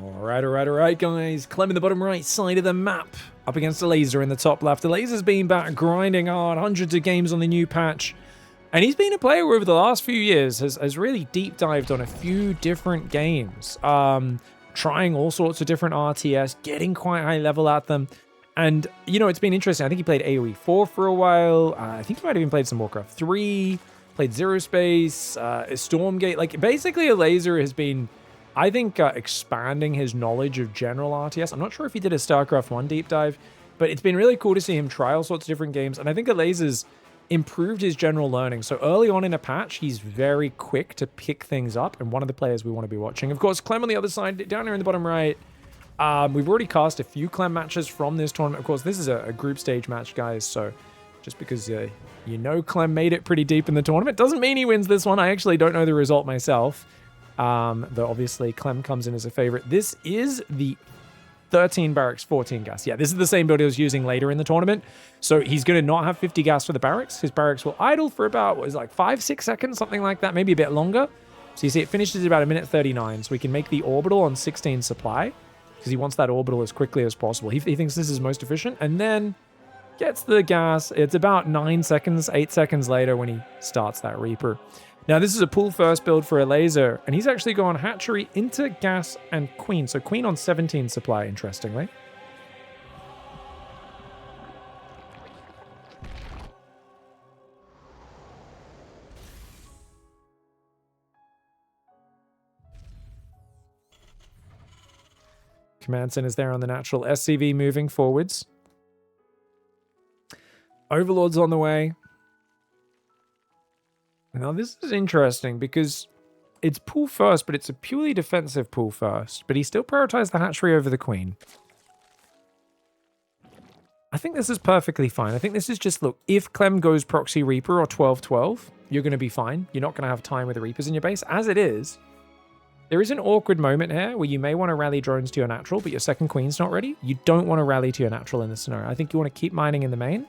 Alright, guys. Clem in the bottom right side of the map. Up against Elazer in the top left. Elazer's been back grinding hard. Hundreds of games on the new patch. And he's been a player who over the last few years has really deep dived on a few different games. Trying all sorts of different RTS, getting quite high level at them. And, you know, it's been interesting. I think he played AoE 4 for a while. I think he might have even played some Warcraft 3. Played Zero Space, Stormgate. Like, basically, Elazer has been, I think, expanding his knowledge of general RTS. I'm not sure if he did a StarCraft 1 deep dive, but it's been really cool to see him try all sorts of different games. And I think Elazer's improved his general learning. So early on in a patch, he's very quick to pick things up, and one of the players we want to be watching. Of course, Clem on the other side, down here in the bottom right. We've already cast a few Clem matches from this tournament. Of course, this is a group stage match, guys, so just because you know Clem made it pretty deep in the tournament doesn't mean he wins this one. I actually don't know the result myself, though obviously Clem comes in as a favorite. This is the 13 barracks, 14 gas. Yeah, this is the same build he was using later in the tournament. So he's going to not have 50 gas for the barracks. His barracks will idle for about, what is it, like 5-6 seconds, something like that, maybe a bit longer. So you see it finishes at about 1:39. So we can make the orbital on 16 supply because he wants that orbital as quickly as possible. He thinks this is most efficient, and then gets the gas. It's about 9 seconds, 8 seconds later when he starts that Reaper. Now, this is a pull first build for Elazer, and he's actually gone hatchery into gas and queen. So queen on 17 supply, interestingly. Command center's there on the natural. SCV moving forwards. Overlord's on the way. Now, this is interesting because it's pull first, but it's a purely defensive pull first. But he still prioritized the hatchery over the queen. I think this is perfectly fine. I think this is just, look, if Clem goes proxy Reaper or 12-12, you're going to be fine. You're not going to have time with the Reapers in your base. As it is, there is an awkward moment here where you may want to rally drones to your natural, but your second queen's not ready. You don't want to rally to your natural in this scenario. I think you want to keep mining in the main.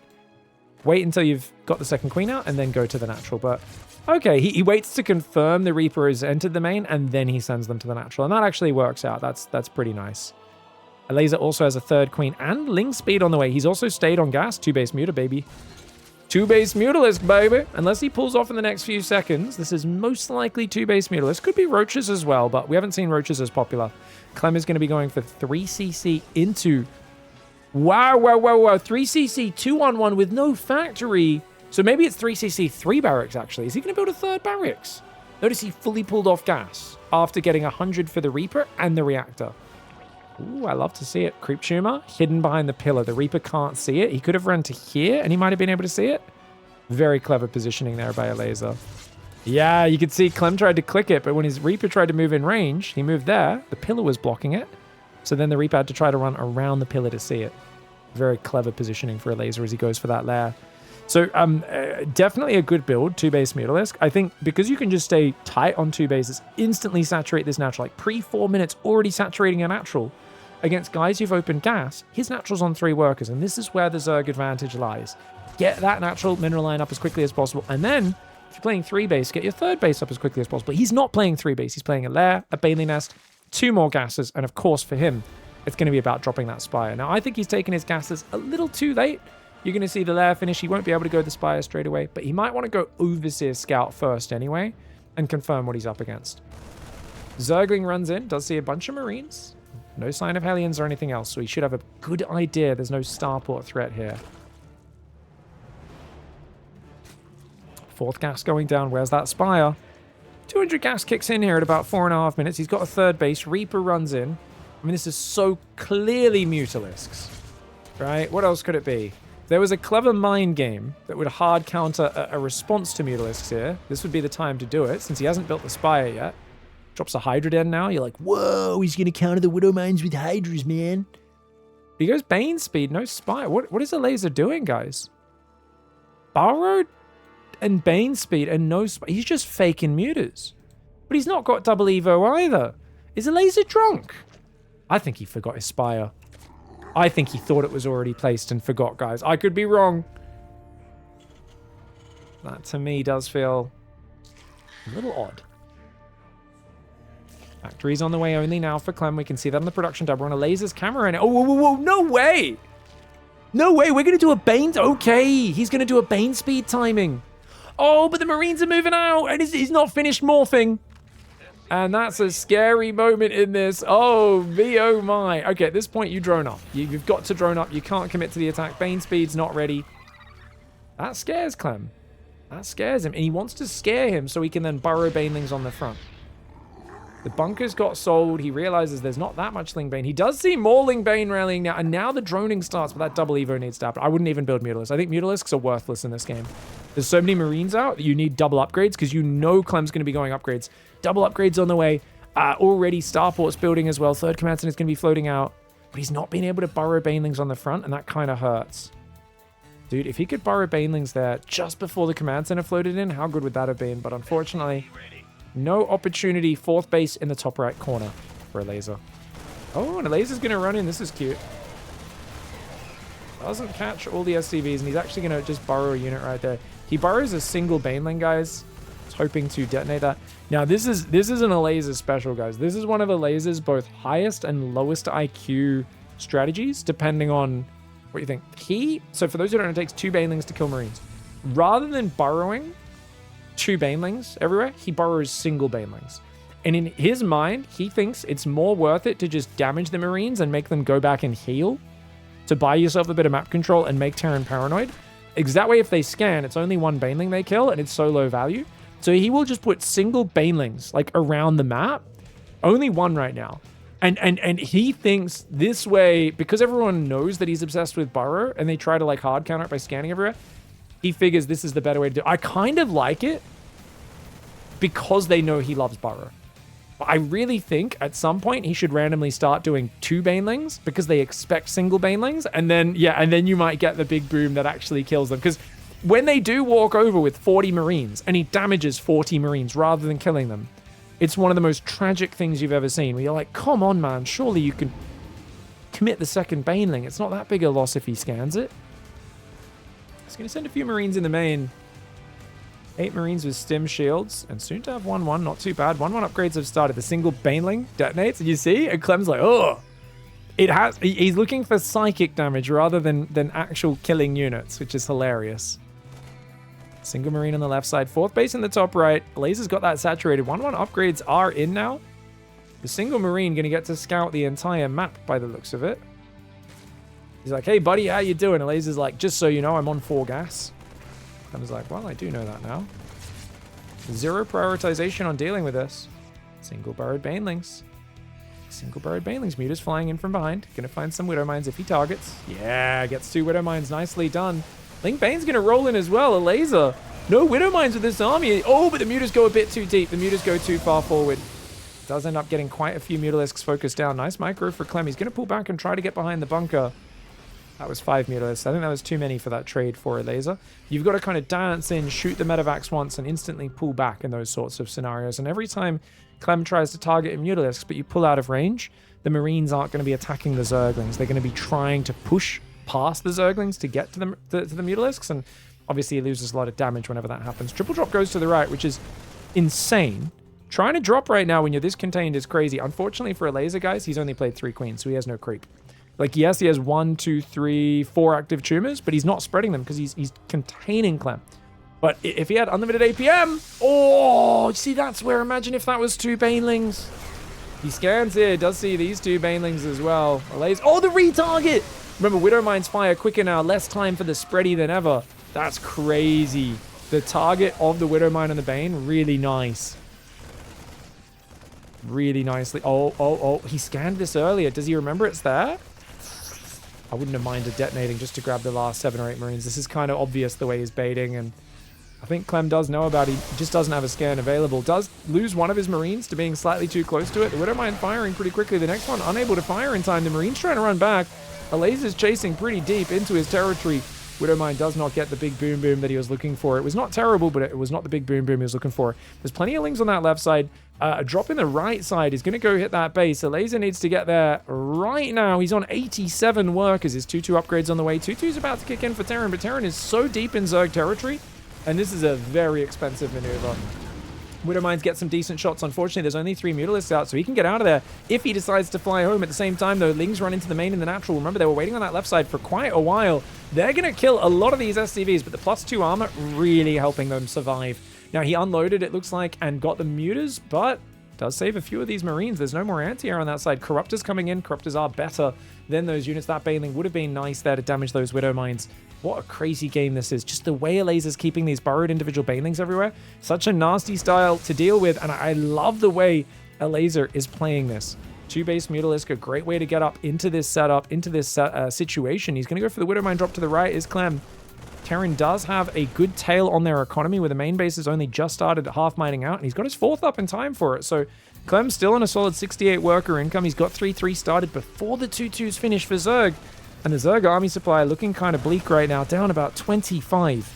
Wait until you've got the second queen out and then go to the natural. But okay, he waits to confirm the Reaper has entered the main and then he sends them to the natural. And that actually works out. That's pretty nice. Elazer also has a third queen and Ling speed on the way. He's also stayed on gas. 2-base muta, baby. 2-base Mutalisk, baby. Unless he pulls off in the next few seconds. This is most likely 2-base Mutalisk. Could be Roaches as well, but we haven't seen Roaches as popular. Clem is going to be going for 3cc into... Wow. 3cc 2-on-1 with no factory. So maybe it's 3cc 3 barracks, actually. Is he going to build a third barracks? Notice he fully pulled off gas after getting 100 for the Reaper and the reactor. Ooh, I love to see it. Creep tumor hidden behind the pillar. The Reaper can't see it. He could have run to here and he might have been able to see it. Very clever positioning there by Elazer. Yeah, you could see Clem tried to click it, but when his Reaper tried to move in range, he moved there. The pillar was blocking it. So then the Reaper had to try to run around the pillar to see it. Very clever positioning for Elazer as he goes for that lair. So definitely a good build, 2-base Mutalisk. I think because you can just stay tight on 2 bases, instantly saturate this natural. Like pre-4 minutes, already saturating a natural against guys who've opened gas. His natural's on 3 workers, and this is where the Zerg advantage lies. Get that natural mineral line up as quickly as possible, and then if you're playing 3-base, get your 3rd base up as quickly as possible. He's not playing 3-base. He's playing a lair, a Baneling nest, 2 more gases, and of course for him, it's going to be about dropping that Spire. Now, I think he's taken his gases a little too late. You're going to see the lair finish. He won't be able to go the Spire straight away, but he might want to go Overseer Scout first anyway and confirm what he's up against. Zergling runs in, does see a bunch of Marines. No sign of Hellions or anything else, so he should have a good idea. There's no starport threat here. 4th gas going down. Where's that Spire? 200 gas kicks in here at about 4.5 minutes. He's got a 3rd base. Reaper runs in. I mean, this is so clearly Mutalisks, right? What else could it be? If there was a clever mind game that would hard counter a response to Mutalisks here, this would be the time to do it, since he hasn't built the Spire yet. Drops a Hydra Den now. You're like, whoa, he's going to counter the Widow Mines with Hydras, man. He goes Bane speed, no Spire. What is Elazer doing, guys? Burrowed and Bane speed and no Spire. He's just faking mutas. But he's not got double Evo either. Is Elazer drunk? I think he forgot his Spire. I think he thought it was already placed and forgot, guys. I could be wrong. That, to me, does feel a little odd. Factory's on the way only now for Clem. We can see that on the production tab. We're on Elazer's camera right now. Oh, whoa, whoa, whoa, no way! No way, we're going to do a Bane. Okay, he's going to do a Bane speed timing. Oh, but the Marines are moving out, and he's not finished morphing. And that's a scary moment in this. Oh, me, oh my. Okay, at this point, you drone up. You've got to drone up. You can't commit to the attack. Bane speed's not ready. That scares Clem. That scares him. And he wants to scare him so he can then burrow Banelings on the front. The bunkers got sold. He realizes there's not that much Ling Bane. He does see more Ling Bane rallying now. And now the droning starts, but that double Evo needs to happen. I wouldn't even build Mutalisks. I think Mutalisks are worthless in this game. There's so many Marines out that you need double upgrades because you know Clem's going to be going upgrades. Double upgrades on the way. Already Starport's building as well. Third Command Center is going to be floating out. But he's not being able to burrow Banelings on the front, and that kind of hurts. Dude, if he could burrow Banelings there just before the Command Center floated in, how good would that have been? But unfortunately, no opportunity. Fourth base in the top right corner for Elazer. Oh, and Elazer's going to run in. This is cute. Doesn't catch all the SCVs, and he's actually going to just burrow a unit right there. He burrows a single Baneling, guys. He's hoping to detonate that. Now, this is an Elazer special, guys. This is one of Elazer's both highest and lowest IQ strategies, depending on what you think. So for those who don't know, it takes 2 Banelings to kill Marines. Rather than burrowing 2 Banelings everywhere, he burrows single Banelings. And in his mind, he thinks it's more worth it to just damage the Marines and make them go back and heal to buy yourself a bit of map control and make Terran paranoid. Because that way, if they scan, it's only 1 Baneling they kill, and it's so low value. So he will just put single Banelings, like, around the map. Only 1 right now. And he thinks this way, because everyone knows that he's obsessed with Burrow, and they try to, like, hard counter it by scanning everywhere, he figures this is the better way to do it. I kind of like it because they know he loves Burrow. I really think at some point he should randomly start doing 2 Banelings because they expect single Banelings. And then, yeah, and then you might get the big boom that actually kills them. Because when they do walk over with 40 Marines and he damages 40 Marines rather than killing them, it's one of the most tragic things you've ever seen. Where you're like, come on, man, surely you can commit the second Baneling. It's not that big a loss if he scans it. He's going to send a few Marines in the main. 8 Marines with stim shields, and soon to have 1-1, not too bad. 1-1 upgrades have started. The single Baneling detonates, and you see, and Clem's like, oh, he's looking for psychic damage rather than actual killing units, which is hilarious. Single Marine on the left side, 4th base in the top right. Elazer's got that saturated. 1-1 upgrades are in now. The single Marine going to get to scout the entire map by the looks of it. He's like, hey, buddy, how you doing? Elazer's like, just so you know, I'm on 4 gas. I was like, well, I do know that now. 0 prioritization on dealing with this. Single burrowed Banelings. Single burrowed Banelings. Muta's flying in from behind. Gonna find some Widow Mines if he targets. Yeah, gets 2 Widow Mines. Nicely done. Ling Bane's gonna roll in as well. Elazer. No Widow Mines with this army. Oh, but the Mutas go a bit too deep. The Mutas go too far forward. Does end up getting quite a few Mutalisks focused down. Nice micro for Clem. He's gonna pull back and try to get behind the bunker. That was 5 Mutalisks. I think that was too many for that trade for Elazer. You've got to kind of dance in, shoot the Medivacs once, and instantly pull back in those sorts of scenarios. And every time Clem tries to target a Mutalisk, but you pull out of range, the Marines aren't going to be attacking the Zerglings. They're going to be trying to push past the Zerglings to get to the Mutalisks, and obviously he loses a lot of damage whenever that happens. Triple drop goes to the right, which is insane. Trying to drop right now when you're this contained is crazy. Unfortunately for Elazer, guys, he's only played 3 Queens, so he has no creep. Like, yes, he has 1, 2, 3, 4 active tumors, but he's not spreading them because he's containing Clem. But if he had unlimited APM, oh, see, that's where, imagine if that was 2 Banelings. He scans here, does see these 2 Banelings as well. Oh, the retarget! Remember, Widow Mines fire quicker now, less time for the spready than ever. That's crazy. The target of the Widow Mine and the Bane, really nice. Really nicely. Oh, he scanned this earlier. Does he remember it's there? I wouldn't have minded detonating just to grab the last 7 or 8 Marines. This is kind of obvious the way he's baiting, and I think Clem does know about it. He just doesn't have a scan available. Does lose one of his Marines to being slightly too close to it. The Widow Mine firing pretty quickly. The next one unable to fire in time. The Marine's trying to run back. Elazer's chasing pretty deep into his territory. Widow Mine does not get the big boom that he was looking for. It was not terrible, but it was not the big boom he was looking for. There's plenty of Lings on that left side. A drop in the right side is going to go hit that base. Elazer needs to get there right now. He's on 87 workers. His 2-2 upgrades on the way. 2-2's about to kick in for Terran, but Terran is so deep in Zerg territory, and this is a very expensive maneuver. Widowmines get some decent shots. Unfortunately, there's only 3 Mutalisks out, so he can get out of there if he decides to fly home. At the same time, though, Lings run into the main in the natural. Remember, they were waiting on that left side for quite a while. They're going to kill a lot of these SCVs, but the +2 armor really helping them survive. Now, he unloaded, it looks like, and got the Mutas, but does save a few of these Marines. There's no more anti-air on that side. Corruptors coming in. Corruptors are better than those units. That Baneling would have been nice there to damage those Widowmines. What a crazy game this is. Just the way Elazer's keeping these burrowed individual Banelings everywhere. Such a nasty style to deal with, and I love the way Elazer is playing this. 2 base Mutalisk, a great way to get up into this setup, into this situation. He's going to go for the Widowmine drop to the right is Clem. Terran does have a good tail on their economy, where the main base has only just started half mining out, and he's got his 4th up in time for it. So Clem's still on a solid 68 worker income. He's got 3-3 started before the 2-2s finish for Zerg. And the Zerg army supply looking kind of bleak right now, down about 25.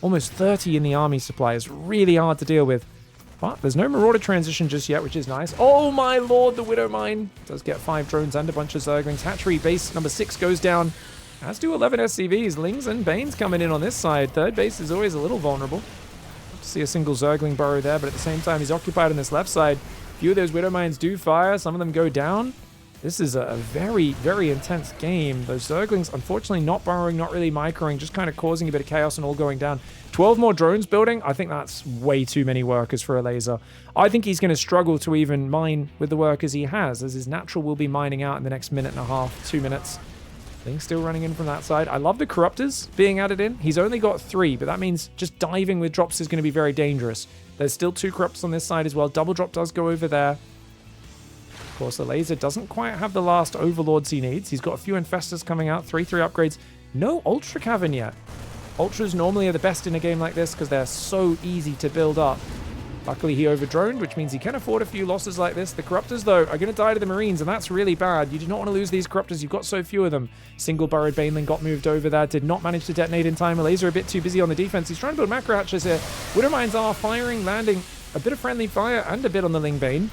Almost 30 in the army supply is really hard to deal with. But there's no Marauder transition just yet, which is nice. Oh my lord, the Widowmine does get 5 drones and a bunch of Zerglings. Hatchery base number 6 goes down, as do 11 SCVs. Lings and Banes coming in on this side. 3rd base is always a little vulnerable. See a single Zergling burrow there, but at the same time, he's occupied on this left side. A few of those Widowmines do fire. Some of them go down. This is a very, very intense game. Those Zerglings, unfortunately, not burrowing, not really microing, just kind of causing a bit of chaos and all going down. 12 more drones building. I think that's way too many workers for Elazer. I think he's going to struggle to even mine with the workers he has, as his natural will be mining out in the next minute and a half, 2 minutes. Ling's still running in from that side. I love the Corruptors being added in. He's only got 3, but that means just diving with drops is going to be very dangerous. There's still 2 Corruptors on this side as well. Double drop does go over there. Of course, the Elazer doesn't quite have the last Overlords he needs. He's got a few Infestors coming out, 3-3 upgrades. No Ultra Cavern yet. Ultras normally are the best in a game like this because they're so easy to build up. Luckily, he overdroned, which means he can afford a few losses like this. The Corruptors, though, are going to die to the Marines, and that's really bad. You do not want to lose these Corruptors. You've got so few of them. Single burrowed Baneling got moved over there. Did not manage to detonate in time. Elazer a bit too busy on the defense. He's trying to build macro hatches here. Widowmines are firing, landing a bit of friendly fire and a bit on the Ling Bane.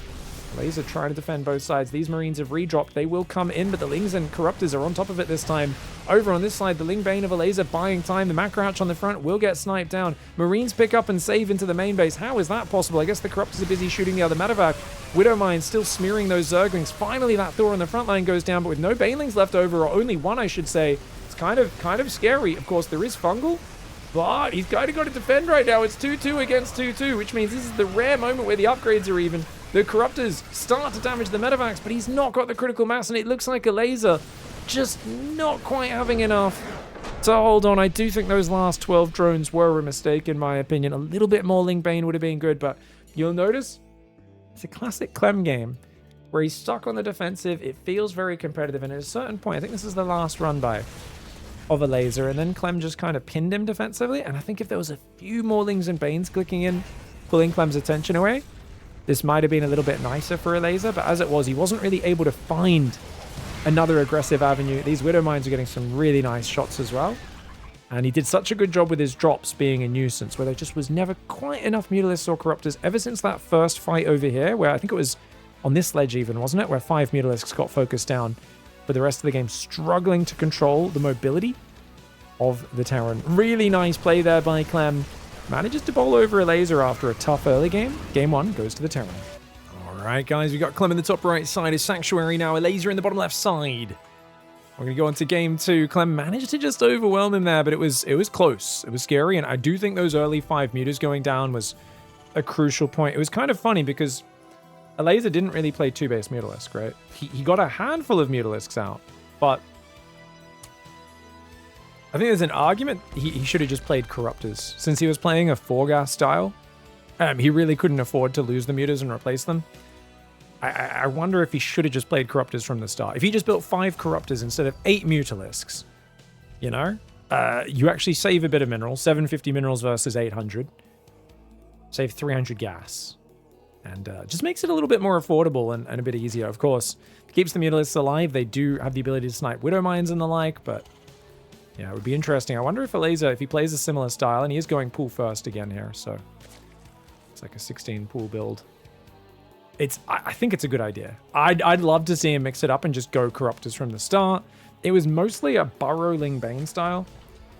Elazer trying to defend both sides. These Marines have redropped. They will come in, but the Lings and Corruptors are on top of it this time. Over on this side, the Ling Bane of Elazer buying time. The macro hatch on the front will get sniped down. Marines pick up and save into the main base. How is that possible? I guess the Corruptors are busy shooting the other medevac. Widowmine still smearing those Zerglings. Finally, that Thor on the front line goes down, but with no Banelings left over, or only one, I should say, it's kind of scary. Of course, there is Fungal, but he's kind of got to defend right now. It's 2-2 against 2-2, which means this is the rare moment where the upgrades are even. The Corruptors start to damage the medevacs, but he's not got the critical mass, and it looks like Elazer just not quite having enough to hold on. I do think those last 12 drones were a mistake, in my opinion. A little bit more Ling Bane would have been good, but you'll notice it's a classic Clem game where he's stuck on the defensive. It feels very competitive, and at a certain point, I think this is the last run by of Elazer, and then Clem just kind of pinned him defensively, and I think if there was a few more Lings and Banes clicking in, pulling Clem's attention away, this might have been a little bit nicer for Elazer, but as it was, he wasn't really able to find another aggressive avenue. These Widowmines are getting some really nice shots as well. And he did such a good job with his drops being a nuisance, where there just was never quite enough Mutalisks or Corruptors ever since that first fight over here, where I think it was on this ledge even, wasn't it? Where 5 Mutalisks got focused down, but the rest of the game struggling to control the mobility of the Terran. Really nice play there by Clem. Manages to bowl over Elazer after a tough early game. Game 1 goes to the Terran. All right, guys, we got Clem in the top right side, his Sanctuary now, Elazer in the bottom left side. We're going to go on to game 2. Clem managed to just overwhelm him there, but it was close. It was scary, and I do think those early 5 mutas going down was a crucial point. It was kind of funny because Elazer didn't really play 2-base Mutalisk, right? He got a handful of Mutalisks out, but I think there's an argument he should have just played Corruptors. Since he was playing a 4-gas style, he really couldn't afford to lose the mutas and replace them. I wonder if he should have just played Corruptors from the start. If he just built 5 Corruptors instead of 8 Mutalisks, you know, you actually save a bit of minerals, 750 minerals versus 800. Save 300 gas. And just makes it a little bit more affordable and a bit easier. Of course, it keeps the Mutalisks alive. They do have the ability to snipe Widowmines and the like, but yeah, it would be interesting. I wonder if Elazer, if he plays a similar style, and he is going pool first again here, so it's like a 16 pool build. I think it's a good idea. I'd love to see him mix it up and just go Corruptors from the start. It was mostly a Burrow Ling Bane style,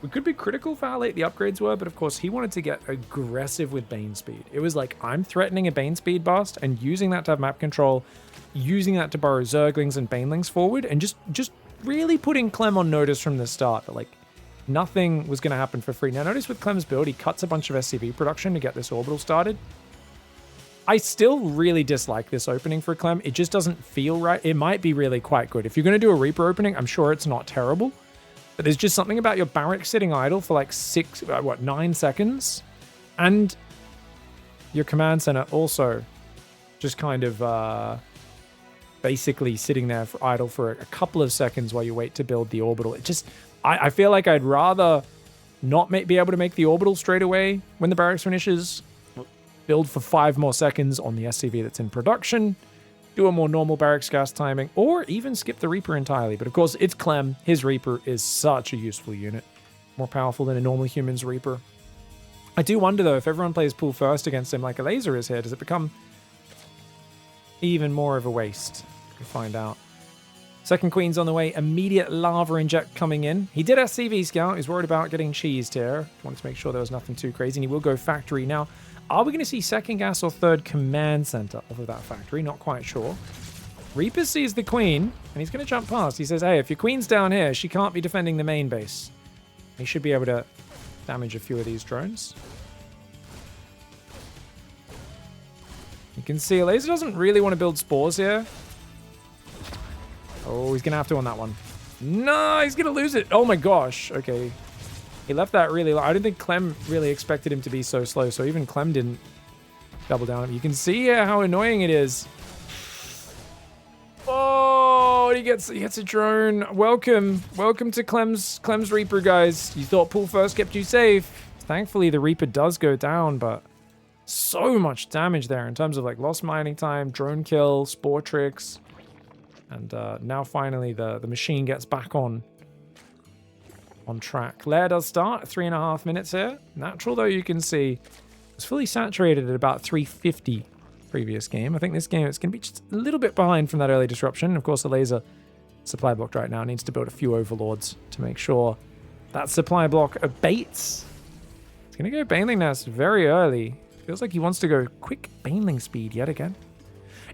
We could be critical for how late the upgrades were, but of course he wanted to get aggressive with Bane speed. It was like, I'm threatening a Bane speed bust and using that to have map control, using that to burrow Zerglings and Banelings forward, and just really putting Clem on notice from the start that like nothing was going to happen for free. Now notice with Clem's build, he cuts a bunch of SCV production to get this orbital started. I still really dislike this opening for Clem. It just doesn't feel right. It might be really quite good. If you're going to do a Reaper opening, I'm sure it's not terrible. But there's just something about your barracks sitting idle for like 9 seconds. And your command center also just kind of basically sitting there for idle for a couple of seconds while you wait to build the orbital. It just, I feel like I'd rather not be able to make the orbital straight away when the barracks finishes. Build for 5 more seconds on the SCV that's in production. Do a more normal barracks gas timing, or even skip the Reaper entirely. But of course, it's Clem. His Reaper is such a useful unit. More powerful than a normal human's Reaper. I do wonder, though, if everyone plays pool first against him like Elazer is here, does it become even more of a waste? We'll find out. Second Queen's on the way. Immediate lava inject coming in. He did SCV scout. He's worried about getting cheesed here. Wanted to make sure there was nothing too crazy. And he will go factory now. Are we going to see second gas or third command center off of that factory? Not quite sure. Reaper sees the Queen, and he's going to jump past. He says, hey, if your Queen's down here, she can't be defending the main base. He should be able to damage a few of these drones. You can see Elazer doesn't really want to build spores here. Oh, he's going to have to on that one. No, he's going to lose it. Oh my gosh. Okay. He left that really low. I don't think Clem really expected him to be so slow, so even Clem didn't double down. You can see here how annoying it is. Oh, he gets a drone. Welcome to Clem's Reaper, guys. You thought pool first kept you safe. Thankfully, the Reaper does go down, but so much damage there in terms of like lost mining time, drone kill, spore tricks, and now finally the machine gets back on track. Lair does start at 3.5 minutes here. Natural, though, you can see it's fully saturated at about 350 previous game. I think this game it's going to be just a little bit behind from that early disruption. Of course, the Elazer supply block right now needs to build a few overlords to make sure that supply block abates. It's going to go Baneling Nest very early. Feels like he wants to go quick Baneling speed yet again.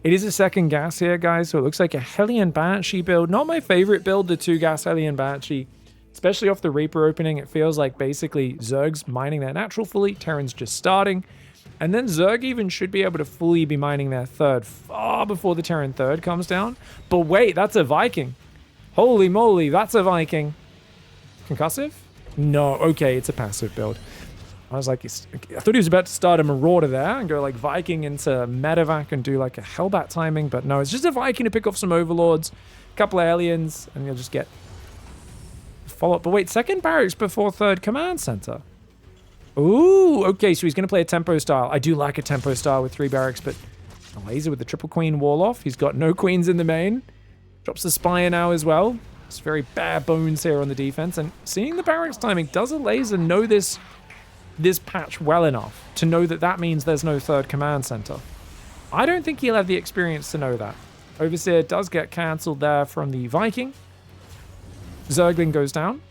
It is a second gas here, guys, so it looks like a Hellion Banshee build. Not my favorite build, the 2-gas Hellion Banshee. Especially off the Reaper opening, it feels like basically Zerg's mining their natural fully, Terran's just starting, and then Zerg even should be able to fully be mining their third far before the Terran third comes down. But wait, that's a Viking. Holy moly, that's a Viking. Concussive? No, okay, it's a passive build. I was like, I thought he was about to start a Marauder there and go like Viking into Medevac and do like a Hellbat timing, but no, it's just a Viking to pick off some Overlords, a couple of aliens, and you'll just get follow up. But wait, second barracks before third command center. Ooh, okay, so he's going to play a tempo style. I do like a tempo style with 3 barracks, but Elazer with the triple queen wall off. He's got no queens in the main. Drops the Spire now as well. It's very bare bones here on the defense. And seeing the barracks timing, does Elazer know this patch well enough to know that that means there's no third command center? I don't think he'll have the experience to know that. Overseer does get cancelled there from the Viking. Zergling goes down.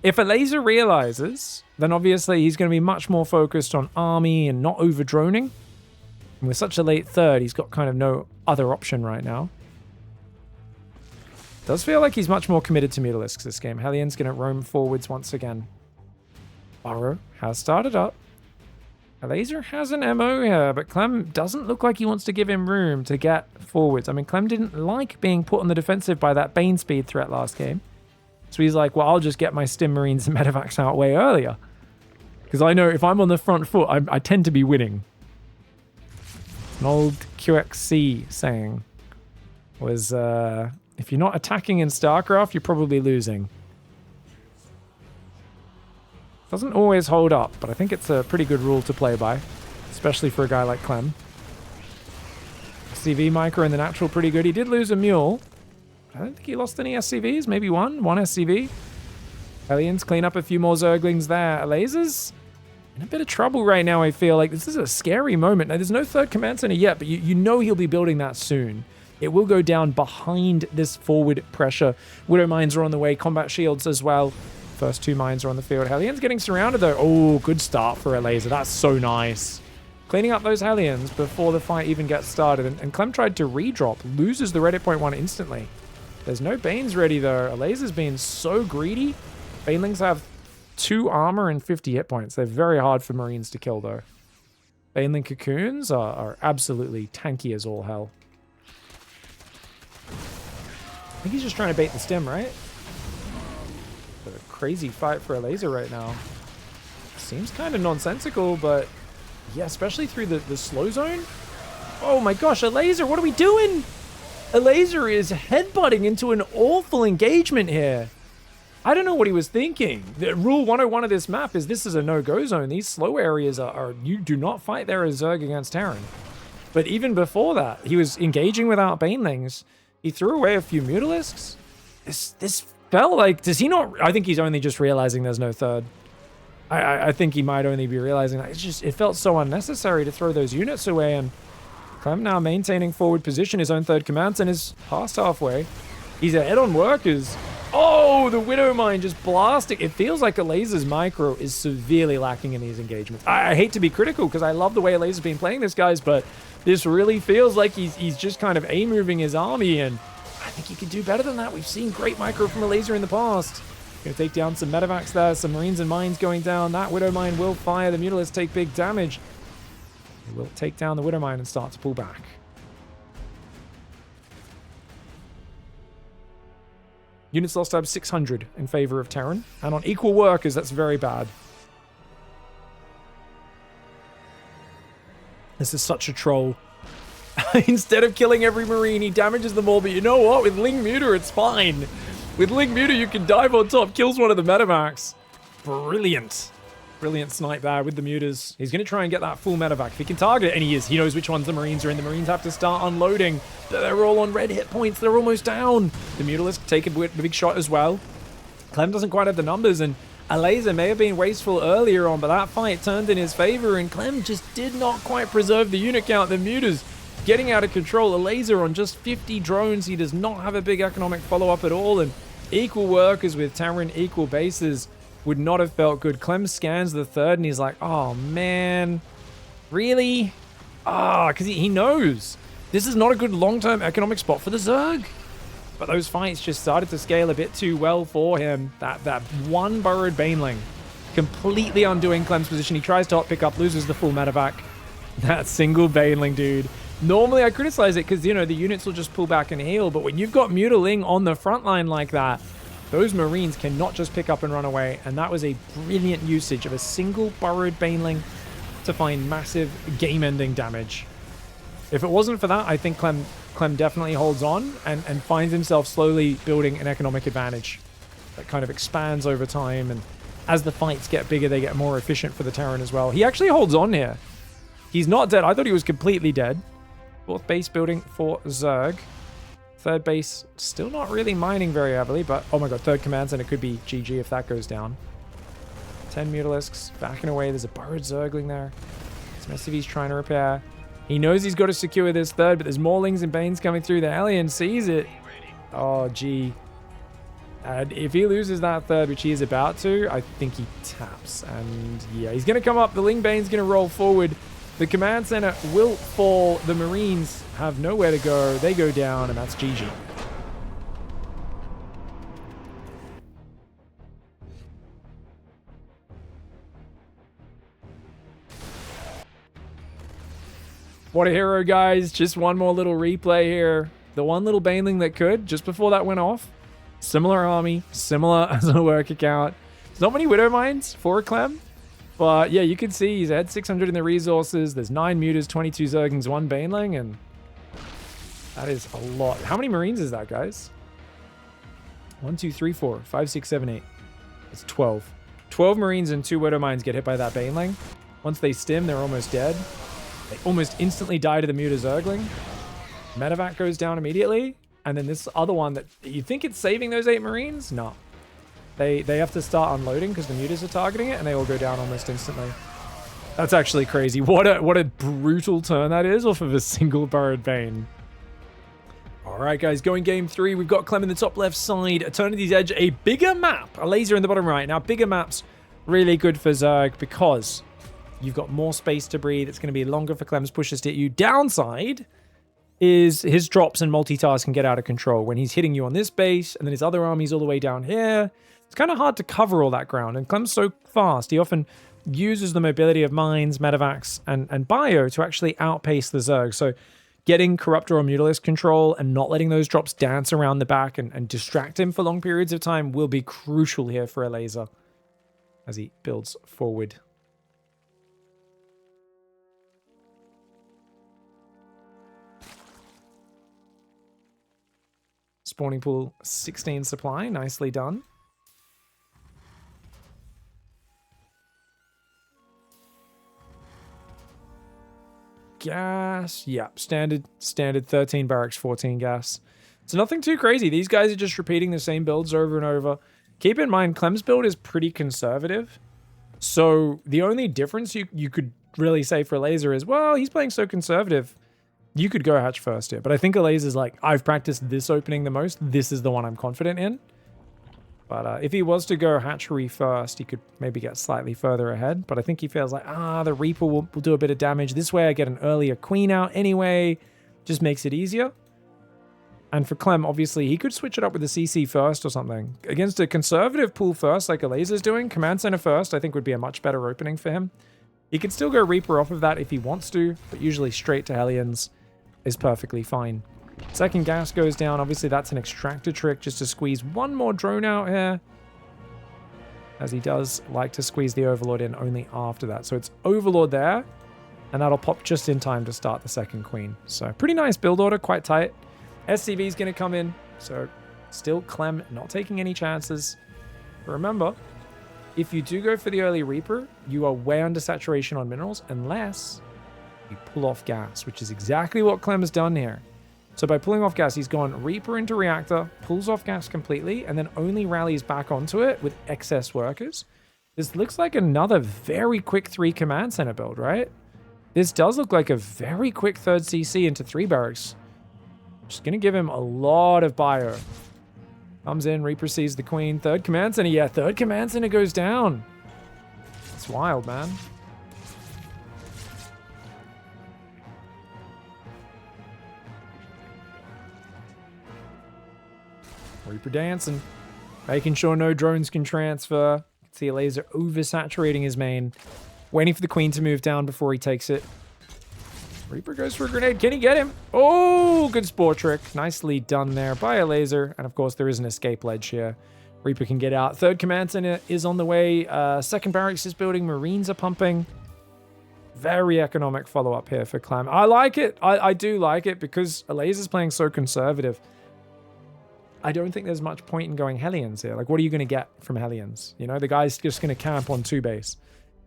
If Elazer realizes, then obviously he's going to be much more focused on army and not over-droning. And with such a late third, he's got kind of no other option right now. Does feel like he's much more committed to Mutalisks this game. Hellion's going to roam forwards once again. Burrow has started up. Elazer has an MO here, but Clem doesn't look like he wants to give him room to get forwards. I mean, Clem didn't like being put on the defensive by that Bane speed threat last game. So he's like, well, I'll just get my Stim Marines and Medevacs out way earlier. Because I know if I'm on the front foot, I tend to be winning. An old QXC saying was, if you're not attacking in StarCraft, you're probably losing. Doesn't always hold up, but I think it's a pretty good rule to play by, especially for a guy like Clem. SCV micro in the natural pretty good. He did lose a mule. I don't think he lost any SCVs. Maybe one SCV. Hellions clean up a few more Zerglings there. Elazer's in a bit of trouble right now, I feel like. This is a scary moment. Now, there's no third command center yet, but you know he'll be building that soon. It will go down behind this forward pressure. Widow Mines are on the way. Combat shields as well. First 2 mines are on the field. Hellions getting surrounded though. Oh, good start for Elazer. That's so nice. Cleaning up those Hellions before the fight even gets started. And Clem tried to redrop. Loses the Reddit point 1 instantly. There's no Banes ready though. Elazer's being so greedy. Banelings have 2 armor and 50 hit points. They're very hard for Marines to kill though. Baneling cocoons are absolutely tanky as all hell. I think he's just trying to bait the stem, right? A crazy fight for Elazer right now. Seems kind of nonsensical, but yeah, especially through the slow zone. Oh my gosh, Elazer, what are we doing? Elazer is headbutting into an awful engagement here. I don't know what he was thinking. The rule 101 of this map is this is a no-go zone. These slow areas are you do not fight there as Zerg against Terran. But even before that, he was engaging without Banelings. He threw away a few Mutalisks. This felt like, does he not? I think he's only just realizing there's no third. I think he might only be realizing that. It felt so unnecessary to throw those units away. And Clem now maintaining forward position. His own third command center is past halfway. He's ahead on workers. Oh, the Widow Mine just blasting. It feels like Elazer's micro is severely lacking in these engagements. I hate to be critical because I love the way Elazer's been playing this, guys, but this really feels like he's just kind of A-moving his army, and I think he could do better than that. We've seen great micro from Elazer in the past. Gonna take down some medevacs there, some Marines and Mines going down. That Widow Mine will fire. The Mutalisks take big damage. He will take down the Widow Mine and start to pull back. Units lost up 600 in favor of Terran. And on equal workers, that's very bad. This is such a troll. Instead of killing every Marine, he damages them all. But you know what? With Ling Muta, it's fine. With Ling Muta, you can dive on top, kills one of the medevacs. Brilliant. Brilliant snipe there with the Mutas. He's going to try and get that full medevac. If he can target it, and he is. He knows which ones the Marines are in. The Marines have to start unloading. They're all on red hit points. They're almost down. The Mutalisks take a big shot as well. Clem doesn't quite have the numbers, and Elazer may have been wasteful earlier on, but that fight turned in his favor, and Clem just did not quite preserve the unit count. The Mutas getting out of control. Elazer on just 50 drones. He does not have a big economic follow-up at all, and equal workers with Terran, equal bases would not have felt good. Clem scans the third, and he's like, oh, man. Really? Because he knows this is not a good long-term economic spot for the Zerg. But those fights just started to scale a bit too well for him. That one burrowed Baneling completely undoing Clem's position. He tries to hot pick up, loses the full medevac. That single Baneling, dude. Normally, I criticize it because, you know, the units will just pull back and heal. But when you've got Mutaling on the front line like that, those Marines cannot just pick up and run away. And that was a brilliant usage of a single burrowed Baneling to find massive game-ending damage. If it wasn't for that, I think Clem definitely holds on and finds himself slowly building an economic advantage that kind of expands over time. And as the fights get bigger, they get more efficient for the Terran as well. He actually holds on here. He's not dead. I thought he was completely dead. Fourth base building for Zerg. Third base still not really mining very heavily, but oh my god, third command center could be GG if that goes down. 10 Mutalisks backing away. There's a burrowed Zergling there. He's trying to repair. He knows he's got to secure this third, but there's more Lings and Banes coming through. The alien sees it. Oh, gee. And if he loses that third, which he is about to, I think he taps. And yeah, he's going to come up. The Ling Bane's going to roll forward. The command center will fall. The Marines have nowhere to go. They go down, and that's GG. What a hero, guys. Just one more little replay here. The one little Baneling that could, just before that went off. Similar army, similar as a work account. There's not many Widow Mines for Clem. But yeah, you can see he's had 600 in the resources. There's 9 Mutas, 22 Zerglings, 1 Baneling, and that is a lot. How many Marines is that, guys? 1, 2, 3, 4, 5, 6, 7, 8. It's 12. 12 Marines and 2 Widow Mines get hit by that Baneling. Once they stim, they're almost dead. They almost instantly die to the Muta Zergling. Medevac goes down immediately. And then this other one that you think it's saving those 8 Marines? No. They have to start unloading because the Mutas are targeting it, and they all go down almost instantly. That's actually crazy. What a brutal turn that is off of a single burrowed Bane. Oh, All right, guys, going game 3. We've got Clem in the top left side, Eternity's Edge, a bigger map, Elazer in the bottom right. Now, bigger maps, really good for Zerg because you've got more space to breathe. It's going to be longer for Clem's pushes to hit you. Downside is his drops and multitask can get out of control when he's hitting you on this base, and then his other army's all the way down here. It's kind of hard to cover all that ground, and Clem's so fast, he often uses the mobility of mines, medevacs, and bio to actually outpace the Zerg. So getting Corruptor or Mutalisk control and not letting those drops dance around the back and distract him for long periods of time will be crucial here for Elazer as he builds forward. Spawning pool 16 supply, nicely done. Gas, yeah, standard 13 barracks, 14 gas. So nothing too crazy. These guys are just repeating the same builds over and over. Keep in mind, Clem's build is pretty conservative. So the only difference you could really say for Elazer is, well, he's playing so conservative. You could go hatch first here. But I think Elazer's like, I've practiced this opening the most. This is the one I'm confident in. But if he was to go hatchery first, he could maybe get slightly further ahead. But I think he feels like, the Reaper will do a bit of damage. This way I get an earlier queen out anyway. Just makes it easier. And for Clem, obviously, he could switch it up with the CC first or something. Against a conservative pool first, like Elazer's doing, Command Center first, I think would be a much better opening for him. He could still go Reaper off of that if he wants to, but usually straight to Hellions is perfectly fine. Second gas goes down. Obviously, that's an extractor trick just to squeeze one more drone out here. As he does like to squeeze the Overlord in only after that. So it's Overlord there, and that'll pop just in time to start the second queen. So pretty nice build order, quite tight. SCV is going to come in, so still Clem not taking any chances. But remember, if you do go for the early Reaper, you are way under saturation on minerals unless you pull off gas, which is exactly what Clem has done here. So by pulling off gas, he's gone Reaper into Reactor, pulls off gas completely, and then only rallies back onto it with excess workers. This looks like another very quick 3 command center build, right? This does look like a very quick third CC into 3 barracks. Just going to give him a lot of bio. Comes in, Reaper sees the queen. Third command center. Yeah, third command center goes down. It's wild, man. Reaper dancing. Making sure no drones can transfer. See Elazer oversaturating his main. Waiting for the queen to move down before he takes it. Reaper goes for a grenade. Can he get him? Oh, good spore trick. Nicely done there by Elazer. And of course, there is an escape ledge here. Reaper can get out. Third command center is on the way. Second barracks is building. Marines are pumping. Very economic follow-up here for Clem. I like it. I do like it because Elazer's playing so conservative. I don't think there's much point in going Hellions here. Like, what are you going to get from Hellions? You know, the guy's just going to camp on 2 base.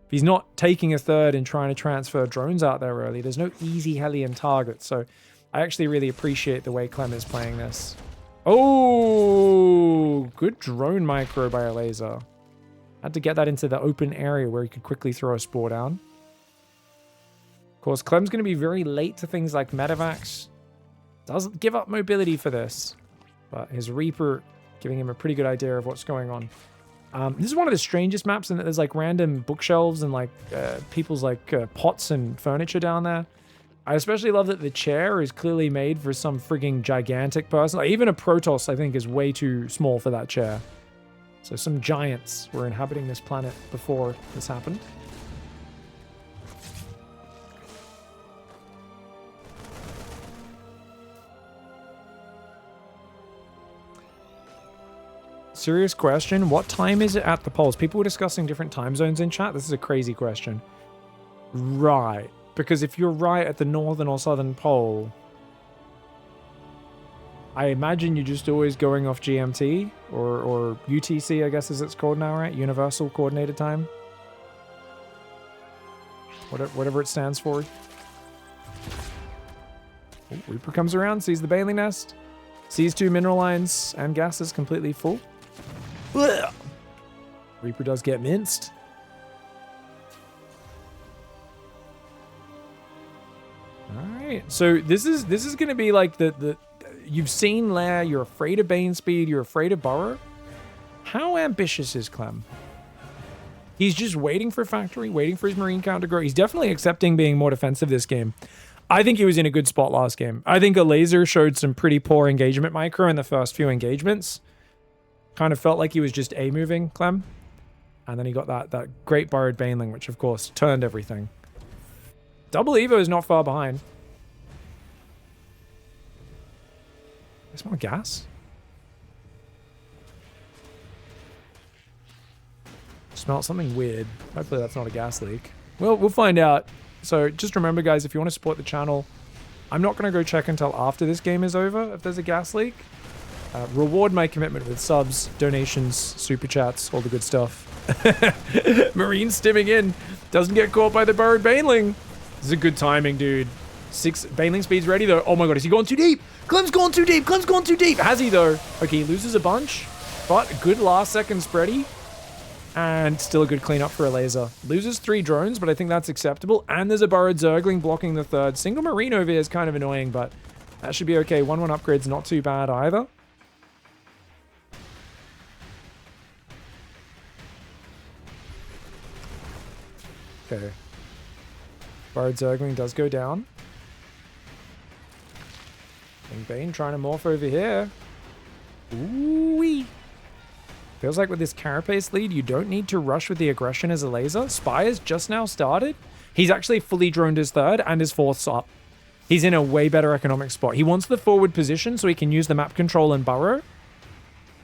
If he's not taking a third and trying to transfer drones out there early, there's no easy Hellion target. So I actually really appreciate the way Clem is playing this. Oh, good drone micro by Elazer. Had to get that into the open area where he could quickly throw a spore down. Of course, Clem's going to be very late to things like medevacs. Doesn't give up mobility for this. But his Reaper giving him a pretty good idea of what's going on. This is one of the strangest maps in that there's like random bookshelves and like people's like pots and furniture down there. I especially love that the chair is clearly made for some frigging gigantic person. Like, even a Protoss, I think, is way too small for that chair. So some giants were inhabiting this planet before this happened. Serious question. What time is it at the poles? People were discussing different time zones in chat. This is a crazy question. Right. Because if you're right at the northern or southern pole, I imagine you're just always going off GMT or UTC, I guess as it's called now, right? Universal Coordinated Time. Whatever it stands for. Oh, Reaper comes around, sees the Baneling nest, sees 2 mineral lines and gas is completely full. Ugh. Reaper does get minced. All right, so this is going to be like the you've seen Lair, you're afraid of Bane speed, you're afraid of Burrow. How ambitious is Clem? He's just waiting for Factory, waiting for his Marine count to grow. He's definitely accepting being more defensive this game. I think he was in a good spot last game. I think Elazer showed some pretty poor engagement micro in the first few engagements. Kind of felt like he was just A-moving, Clem. And then he got that great Burrowed Baneling, which of course turned everything. Double Evo is not far behind. I smell gas. Smell something weird. Hopefully that's not a gas leak. Well, we'll find out. So just remember, guys, if you want to support the channel, I'm not going to go check until after this game is over if there's a gas leak. Reward my commitment with subs, donations, super chats, all the good stuff. Marine stimming in. Doesn't get caught by the Burrowed Baneling. This is a good timing, dude. 6 Baneling speed's ready, though. Oh my god, is he going too deep? Clem's going too deep. Clem's going too deep. Has he, though? Okay, he loses a bunch, but good last second spready. And still a good cleanup for Elazer. Loses 3 drones, but I think that's acceptable. And there's a Burrowed Zergling blocking the 3rd. Single Marine over here is kind of annoying, but that should be okay. 1-1 upgrade's not too bad either. Okay. Burrowed Zergling does go down. And Bane trying to morph over here. Ooh-wee. Feels like with this Carapace lead, you don't need to rush with the aggression as Elazer. Spire's just now started. He's actually fully droned his 3rd and his 4th's up. He's in a way better economic spot. He wants the forward position so he can use the map control and burrow.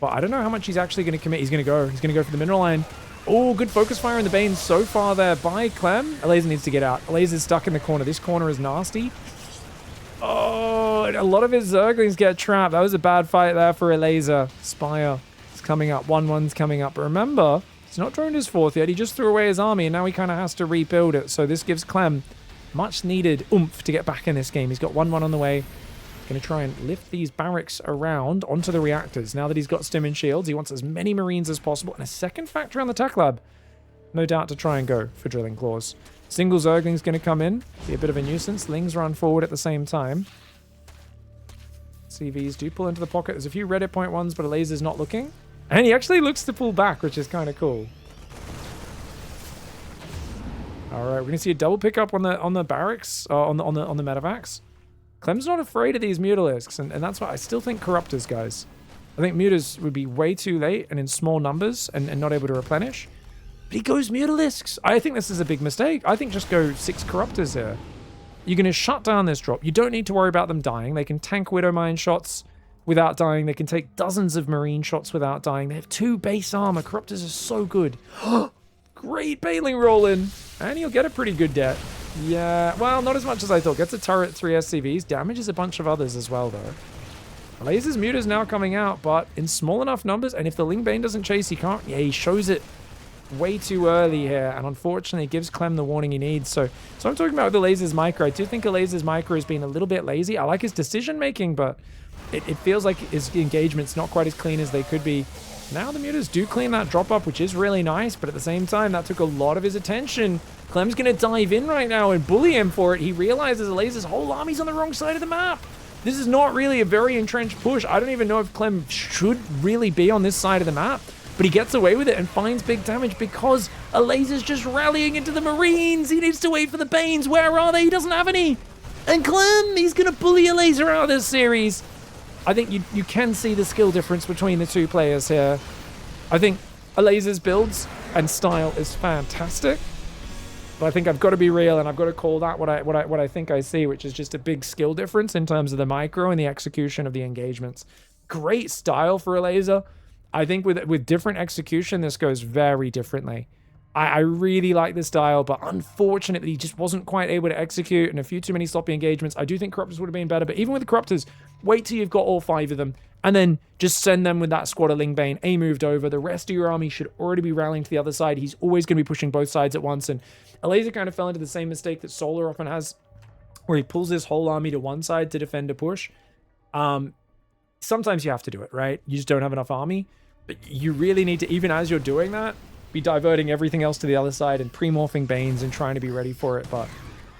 But I don't know how much he's actually going to commit. He's going to go. He's going to go for the mineral line. Oh, good focus fire in the Bane so far there by Clem. Elazer needs to get out. Elazer's stuck in the corner. This corner is nasty. Oh, a lot of his Zerglings get trapped. That was a bad fight there for Elazer. Spire is coming up. 1-1's coming up. But remember, he's not droned his 4th yet. He just threw away his army, and now he kind of has to rebuild it. So this gives Clem much needed oomph to get back in this game. He's got 1-1 on the way. Going to try and lift these barracks around onto the reactors. Now that he's got stim and shields, he wants as many Marines as possible. And a second factory on the tech lab. No doubt to try and go for drilling claws. Single Zergling's going to come in. Be a bit of a nuisance. Lings run forward at the same time. CVs do pull into the pocket. There's a few Reddit point ones, but Elazer's not looking. And he actually looks to pull back, which is kind of cool. All right, we're going to see a double pickup on the barracks, on the medevacs. Clem's not afraid of these Mutalisks, and that's why I still think Corruptors, guys. I think Mutas would be way too late and in small numbers and not able to replenish. But he goes Mutalisks. I think this is a big mistake. I think just go 6 Corruptors here. You're going to shut down this drop. You don't need to worry about them dying. They can tank Widow Mine shots without dying. They can take dozens of Marine shots without dying. They have 2 base armor. Corruptors are so good. Great Baneling roll in. And he'll get a pretty good debt. Yeah, well, not as much as I thought. Gets a turret, 3 SCVs. Damages a bunch of others as well, though. Elazer's Muta's now coming out, but in small enough numbers. And if the Ling Bane doesn't chase, he can't. Yeah, he shows it way too early here. And unfortunately, gives Clem the warning he needs. So I'm talking about with Elazer's micro. I do think Elazer's micro has been a little bit lazy. I like his decision-making, but it feels like his engagement's not quite as clean as they could be. Now the Mutas do clean that drop up, which is really nice, but at the same time, that took a lot of his attention. Clem's going to dive in right now and bully him for it. He realizes Elazer's whole army's on the wrong side of the map. This is not really a very entrenched push. I don't even know if Clem should really be on this side of the map, but he gets away with it and finds big damage because Elazer's just rallying into the Marines. He needs to wait for the Banes. Where are they? He doesn't have any. And Clem, he's going to bully Elazer out of this series. I think you can see the skill difference between the 2 players here. I think Elazer's builds and style is fantastic. But I think I've got to be real and I've got to call that what I think I see, which is just a big skill difference in terms of the micro and the execution of the engagements. Great style for Elazer. I think with different execution, this goes very differently. I really like this style, but unfortunately, he just wasn't quite able to execute and a few too many sloppy engagements. I do think Corruptors would have been better, but even with the Corruptors, wait till you've got all 5 of them and then just send them with that squad of Ling Bane. A moved over. The rest of your army should already be rallying to the other side. He's always going to be pushing both sides at once, and Elazer kind of fell into the same mistake that Solar often has, where he pulls his whole army to one side to defend a push. Sometimes you have to do it, right? You just don't have enough army, but you really need to, even as you're doing that, be diverting everything else to the other side and pre-morphing Banes and trying to be ready for it. But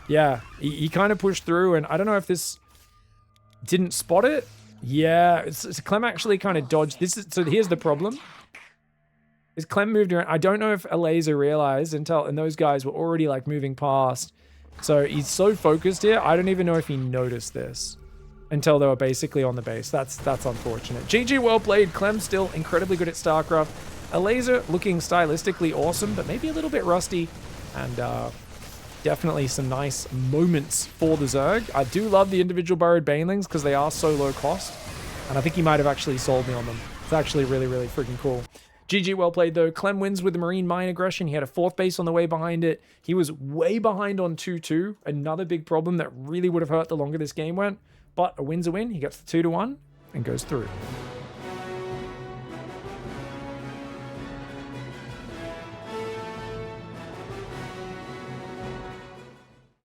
yeah, he kind of pushed through, and I don't know if this didn't spot it Yeah, Clem actually kind of dodged. So here's the problem. Is Clem moved around. I don't know if Elazer realized and those guys were already like moving past. So he's so focused here. I don't even know if he noticed this until they were basically on the base. That's unfortunate. GG, well played. Clem still incredibly good at StarCraft. Elazer looking stylistically awesome, but maybe a little bit rusty. And definitely some nice moments for the Zerg. I do love the individual burrowed Banelings because they are so low cost. And I think he might have actually sold me on them. It's actually really, really freaking cool. GG, well played though. Clem wins with the Marine Mine Aggression. He had a 4th base on the way behind it. He was way behind on 2-2. Another big problem that really would have hurt the longer this game went. But a win's a win. He gets the 2-1 and goes through.